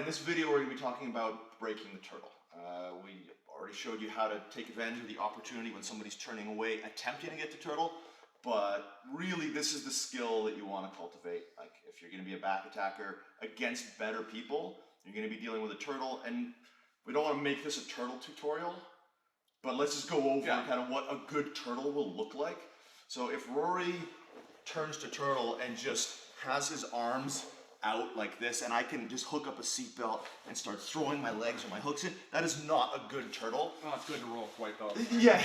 this video we're going to be talking about breaking the turtle. We already showed you how to take advantage of the opportunity when somebody's turning away, attempting to get to turtle, but really this is the skill that you want to cultivate. Like if you're going to be a back attacker against better people, you're going to be dealing with a turtle, and we don't want to make this a turtle tutorial, but let's just go over kind of what a good turtle will look like. So if Rory turns to turtle and just has his arms out like this, and I can just hook up a seatbelt and start throwing my legs or my hooks in, that is not a good turtle. Oh, it's good to roll quite though. Yeah,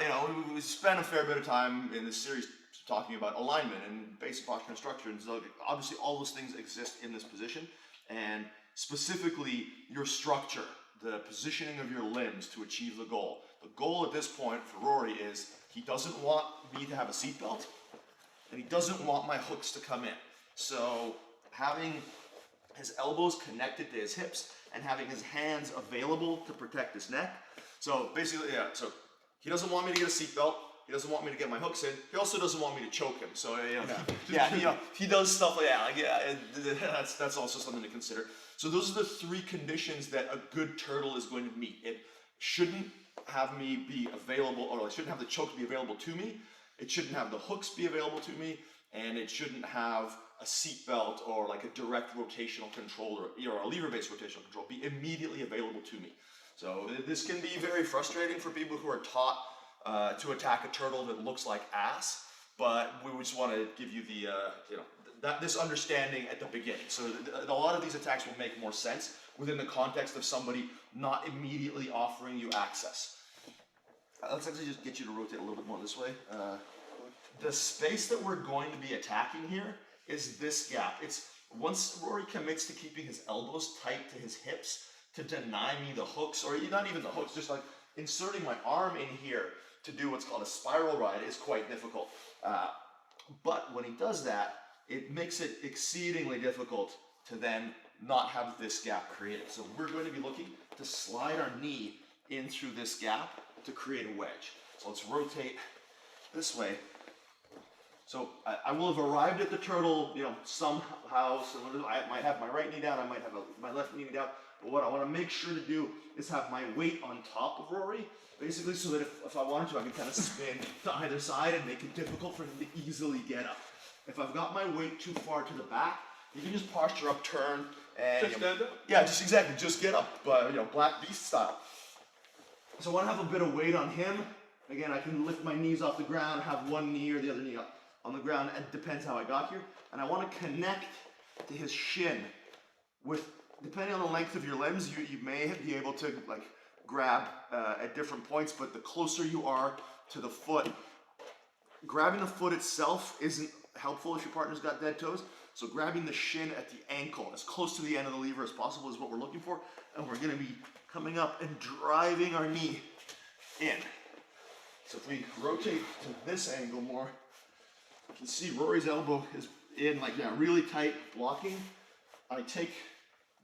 you know, we spent a fair bit of time in this series talking about alignment and basic posture and structure, and so obviously all those things exist in this position, and specifically your structure, the positioning of your limbs to achieve the goal. The goal at this point for Rory is he doesn't want me to have a seatbelt, and he doesn't want my hooks to come in. So having his elbows connected to his hips and having his hands available to protect his neck. So basically, yeah, so he doesn't want me to get a seatbelt. He doesn't want me to get my hooks in. He also doesn't want me to choke him. So he does stuff like that. That's also something to consider. So those are the three conditions that a good turtle is going to meet. It shouldn't have me be available, or it shouldn't have the choke be available to me. It shouldn't have the hooks be available to me, and it shouldn't have a seatbelt or like a direct rotational control or a lever-based rotational control be immediately available to me. So this can be very frustrating for people who are taught to attack a turtle that looks like ass, but we just want to give you the this understanding at the beginning. So a lot of these attacks will make more sense within the context of somebody not immediately offering you access. Let's actually just get you to rotate a little bit more this way. The space that we're going to be attacking here is this gap. It's once Rory commits to keeping his elbows tight to his hips to deny me the hooks, or not even the hooks, just like inserting my arm in here to do what's called a spiral ride is quite difficult. But when he does that, it makes it exceedingly difficult to then not have this gap created. So we're going to be looking to slide our knee in through this gap to create a wedge. So let's rotate this way. So I will have arrived at the turtle, somehow. So I might have my right knee down, I might have my left knee down. But what I want to make sure to do is have my weight on top of Rory, basically so that if I wanted to, I can kind of spin to either side and make it difficult for him to easily get up. If I've got my weight too far to the back, you can just posture up, turn, and just stand up. Yeah, just get up, Black Beast style. So I want to have a bit of weight on him. Again, I can lift my knees off the ground, have one knee or the other knee up on the ground. It depends how I got here. And I want to connect to his shin with, depending on the length of your limbs, you may be able to like grab at different points, but the closer you are to the foot, grabbing the foot itself isn't helpful if your partner's got dead toes. So grabbing the shin at the ankle as close to the end of the lever as possible is what we're looking for. And we're going to be coming up and driving our knee in. So if we rotate to this angle more, you can see Rory's elbow is in really tight blocking. I take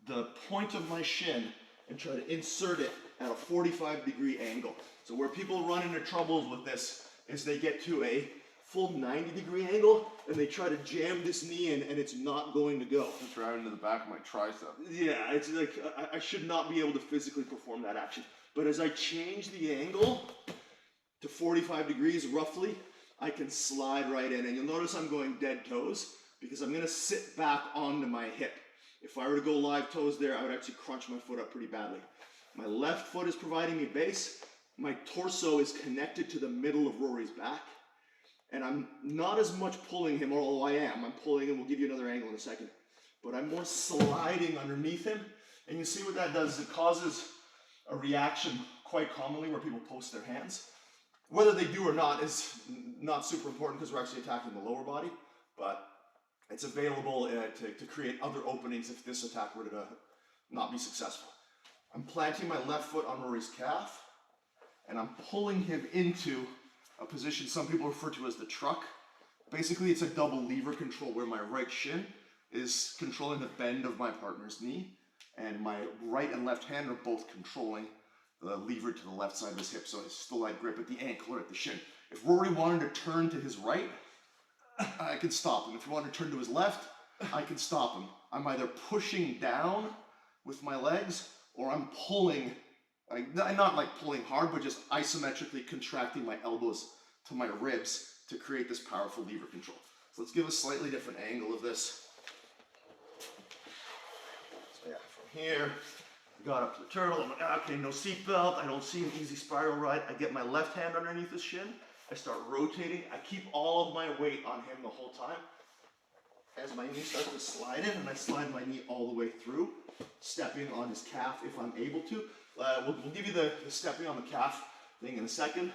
the point of my shin and try to insert it at a 45-degree angle. So where people run into troubles with this is they get to a full 90-degree angle and they try to jam this knee in and it's not going to go. It's right into the back of my tricep. Yeah, it's like I should not be able to physically perform that action. But as I change the angle to 45 degrees roughly, I can slide right in. And you'll notice I'm going dead toes because I'm gonna sit back onto my hip. If I were to go live toes there, I would actually crunch my foot up pretty badly. My left foot is providing me base. My torso is connected to the middle of Rory's back. And I'm not as much pulling him, although I am. I'm pulling him, we'll give you another angle in a second. But I'm more sliding underneath him. And you see what that does, it causes a reaction quite commonly where people post their hands. Whether they do or not is not super important because we're actually attacking the lower body, but it's available to create other openings if this attack were to not be successful. I'm planting my left foot on Rory's calf, and I'm pulling him into a position some people refer to as the truck. Basically, it's a double lever control where my right shin is controlling the bend of my partner's knee, and my right and left hand are both controlling the lever to the left side of his hip, so it's still like grip at the ankle or at the shin. If Rory wanted to turn to his right, I could stop him. If he wanted to turn to his left, I can stop him. I'm either pushing down with my legs or I'm pulling, not like pulling hard, but just isometrically contracting my elbows to my ribs to create this powerful lever control. So let's give a slightly different angle of this. So yeah, from here, got up to the turtle. I'm like, okay, no seatbelt. I don't see an easy spiral ride. I get my left hand underneath his shin. I start rotating. I keep all of my weight on him the whole time. As my knee starts to slide in, and I slide my knee all the way through, stepping on his calf if I'm able to. We'll give you the stepping on the calf thing in a second.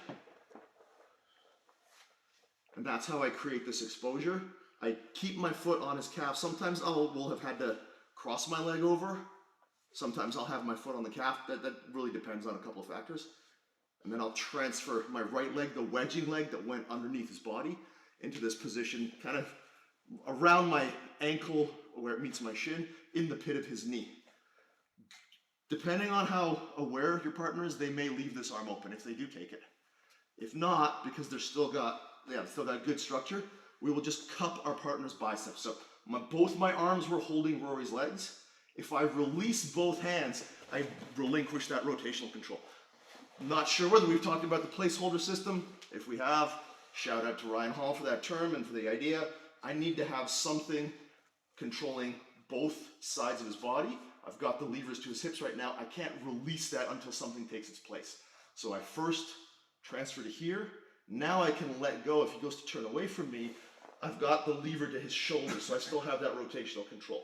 And that's how I create this exposure. I keep my foot on his calf. Sometimes we'll have had to cross my leg over. Sometimes I'll have my foot on the calf. That really depends on a couple of factors. And then I'll transfer my right leg, the wedging leg that went underneath his body, into this position, kind of around my ankle where it meets my shin, in the pit of his knee. Depending on how aware your partner is, they may leave this arm open if they do take it. If not, because they're still got good structure, we will just cup our partner's biceps. So both my arms were holding Rory's legs. If I release both hands, I relinquish that rotational control. I'm not sure whether we've talked about the placeholder system. If we have, shout out to Ryan Hall for that term and for the idea. I need to have something controlling both sides of his body. I've got the levers to his hips right now. I can't release that until something takes its place. So I first transfer to here. Now I can let go. If he goes to turn away from me, I've got the lever to his shoulder, so I still have that rotational control.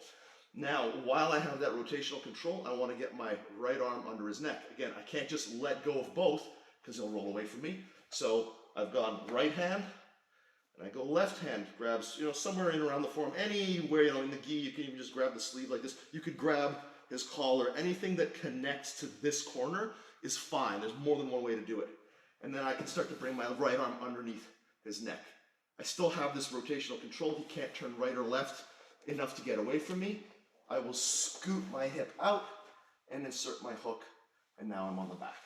Now, while I have that rotational control, I want to get my right arm under his neck. Again, I can't just let go of both because he'll roll away from me. So I've gone right hand, and I go left hand, grabs, somewhere in around the forearm, anywhere, in the gi, you can even just grab the sleeve like this. You could grab his collar, anything that connects to this corner is fine. There's more than one way to do it. And then I can start to bring my right arm underneath his neck. I still have this rotational control. He can't turn right or left enough to get away from me. I will scoot my hip out and insert my hook, and now I'm on the back.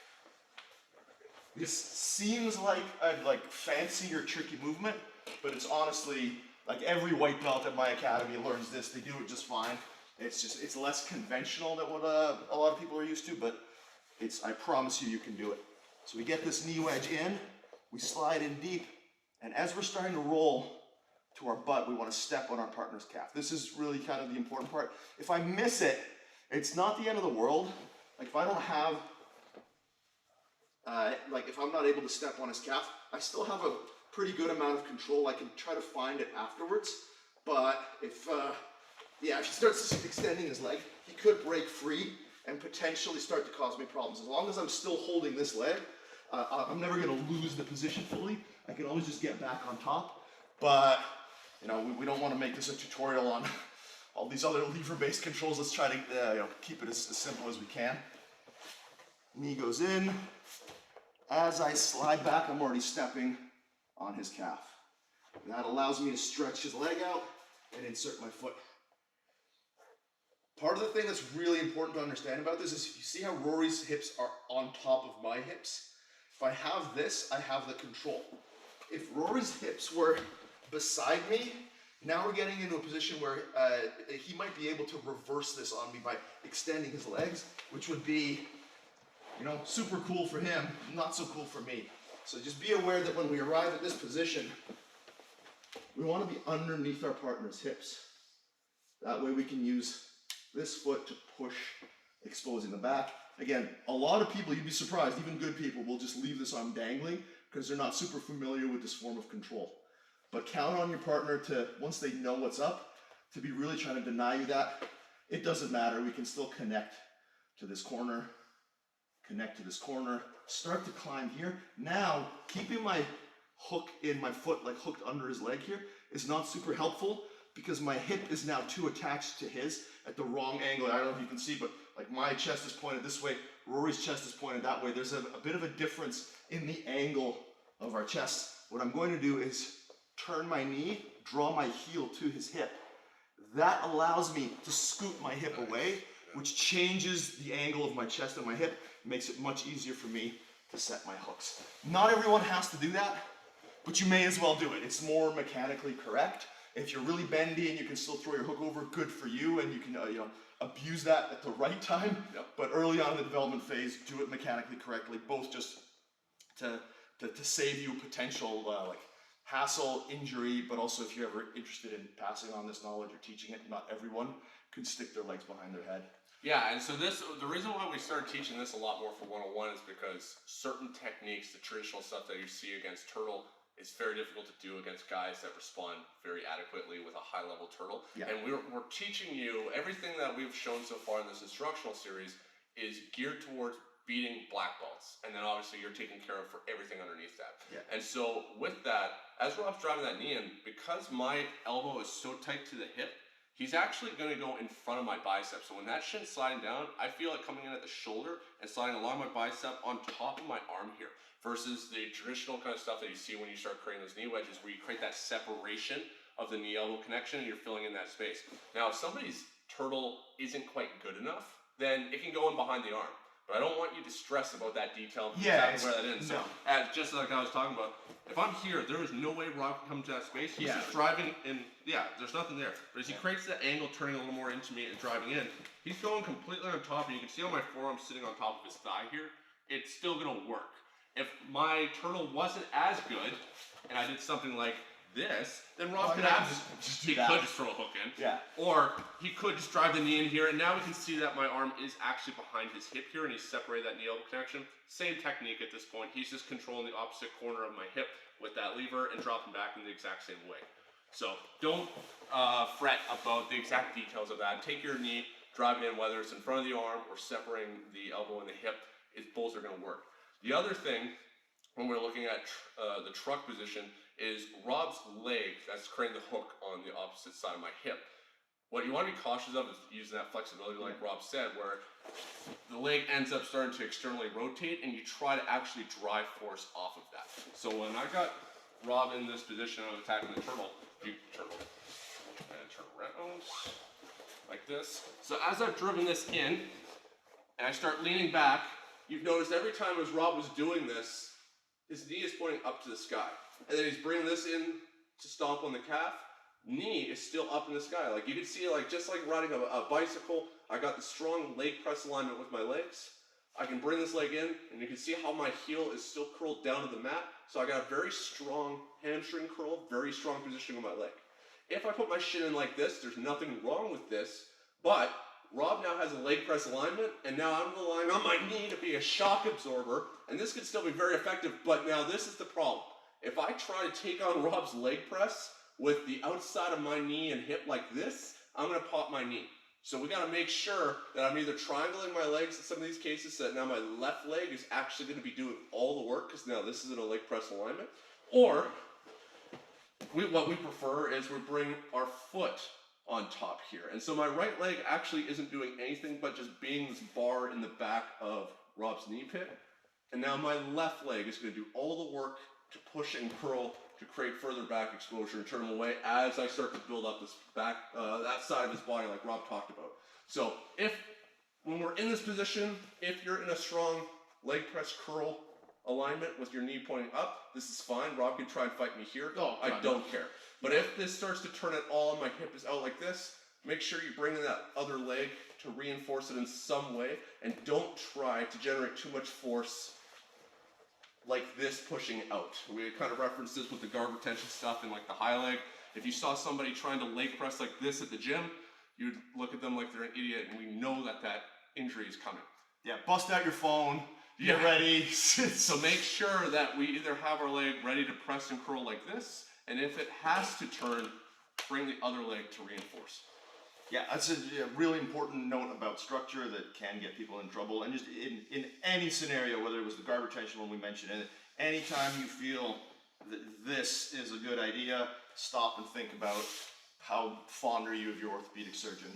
This seems like a fancy or tricky movement, but it's honestly, like every white belt at my academy learns this. They do it just fine. It's less conventional than what a lot of people are used to, but I promise you can do it. So we get this knee wedge in, we slide in deep, and as we're starting to roll to our butt, we want to step on our partner's calf. This is really kind of the important part. If I miss it, it's not the end of the world. Like if I don't have, if I'm not able to step on his calf, I still have a pretty good amount of control. I can try to find it afterwards, but if he starts extending his leg, he could break free and potentially start to cause me problems. As long as I'm still holding this leg, I'm never going to lose the position fully. I can always just get back on top. But we don't want to make this a tutorial on all these other lever-based controls. Let's try to keep it as simple as we can. Knee goes in. As I slide back, I'm already stepping on his calf. And that allows me to stretch his leg out and insert my foot. Part of the thing that's really important to understand about this is you see how Rory's hips are on top of my hips? If I have this, I have the control. If Rory's hips were beside me, now we're getting into a position where he might be able to reverse this on me by extending his legs, which would be, super cool for him, not so cool for me. So just be aware that when we arrive at this position, we want to be underneath our partner's hips. That way we can use this foot to push, exposing the back. Again, a lot of people, you'd be surprised, even good people, will just leave this arm dangling because they're not super familiar with this form of control. But count on your partner to, once they know what's up, to be really trying to deny you that. It doesn't matter, we can still connect to this corner, start to climb here. Now, keeping my hook in my foot, hooked under his leg here, is not super helpful because my hip is now too attached to his at the wrong angle. I don't know if you can see, but my chest is pointed this way, Rory's chest is pointed that way. There's a bit of a difference in the angle of our chests. What I'm going to do is turn my knee, draw my heel to his hip. That allows me to scoot my hip away, which changes the angle of my chest and my hip, makes it much easier for me to set my hooks. Not everyone has to do that, but you may as well do it. It's more mechanically correct. If you're really bendy and you can still throw your hook over, good for you, and you can abuse that at the right time. Yep. But early on in the development phase, do it mechanically correctly, both just to save you potential like hassle, injury, but also if you're ever interested in passing on this knowledge or teaching it, not everyone can stick their legs behind their head. Yeah, and so the reason why we started teaching this a lot more for 101 is because certain techniques, the traditional stuff that you see against turtle, is very difficult to do against guys that respond very adequately with a high-level turtle. Yeah. And we're teaching you, everything that we've shown so far in this instructional series is geared towards beating black belts. And then obviously you're taking care of for everything underneath that. Yeah. And so with that, as Rob's driving that knee in, because my elbow is so tight to the hip, he's actually going to go in front of my bicep. So when that shin's sliding down, I feel it coming in at the shoulder and sliding along my bicep on top of my arm here. Versus the traditional kind of stuff that you see when you start creating those knee wedges, where you create that separation of the knee-elbow connection and you're filling in that space. Now, if somebody's turtle isn't quite good enough, then it can go in behind the arm. But I don't want you to stress about that detail and exactly where that is. So, just like I was talking about, if I'm here, there is no way Rob can come to that space. He's just driving in, there's nothing there. But as he creates that angle, turning a little more into me and driving in, he's going completely on top, and you can see how my forearm sitting on top of his thigh here. It's still gonna work. If my turtle wasn't as good, and I did something like this, then Rob could could just throw a hook in. Yeah. Or he could just drive the knee in here, and now we can see that my arm is actually behind his hip here, and he's separated that knee-elbow connection. Same technique at this point. He's just controlling the opposite corner of my hip with that lever and dropping back in the exact same way. So don't fret about the exact details of that. Take your knee, drive it in, whether it's in front of the arm or separating the elbow and the hip, both are going to work. The other thing, when we're looking at the truck position, is Rob's leg that's creating the hook on the opposite side of my hip. What you want to be cautious of is using that flexibility, like Rob said, where the leg ends up starting to externally rotate and you try to actually drive force off of that. So when I got Rob in this position of attacking the turtle, you turn around like this. So as I've driven this in and I start leaning back, you've noticed every time as Rob was doing this, his knee is pointing up to the sky. And then he's bringing this in to stomp on the calf. Knee is still up in the sky. Like you can see, like just like riding a bicycle, I got the strong leg press alignment with my legs. I can bring this leg in, and you can see how my heel is still curled down to the mat. So I got a very strong hamstring curl, very strong positioning of my leg. If I put my shin in like this, there's nothing wrong with this, but Rob now has a leg press alignment, and now I'm relying on my knee to be a shock absorber, and this could still be very effective, but now this is the problem. If I try to take on Rob's leg press with the outside of my knee and hip like this, I'm going to pop my knee. So we got to make sure that I'm either triangling my legs in some of these cases so that now my left leg is actually going to be doing all the work, because now this is in a leg press alignment, or what we prefer is we bring our foot on top here. And so my right leg actually isn't doing anything but just being this bar in the back of Rob's knee pit. And now my left leg is going to do all the work to push and curl to create further back exposure and turn him away as I start to build up this back, that side of his body like Rob talked about. So when we're in this position, if you're in a strong leg press curl alignment with your knee pointing up, this is fine. Rob can try and fight me here. I don't care. But if this starts to turn at all and my hip is out like this, make sure you bring in that other leg to reinforce it in some way, and don't try to generate too much force like this pushing out. We kind of referenced this with the guard retention stuff and like the high leg. If you saw somebody trying to leg press like this at the gym, you'd look at them like they're an idiot, and we know that that injury is coming. Yeah, bust out your phone, get ready. So make sure that we either have our leg ready to press and curl like this, and if it has to turn, bring the other leg to reinforce. Yeah, that's a really important note about structure that can get people in trouble. And just in any scenario, whether it was the guard retention one we mentioned, and anytime you feel that this is a good idea, stop and think about how fond are you of your orthopedic surgeon.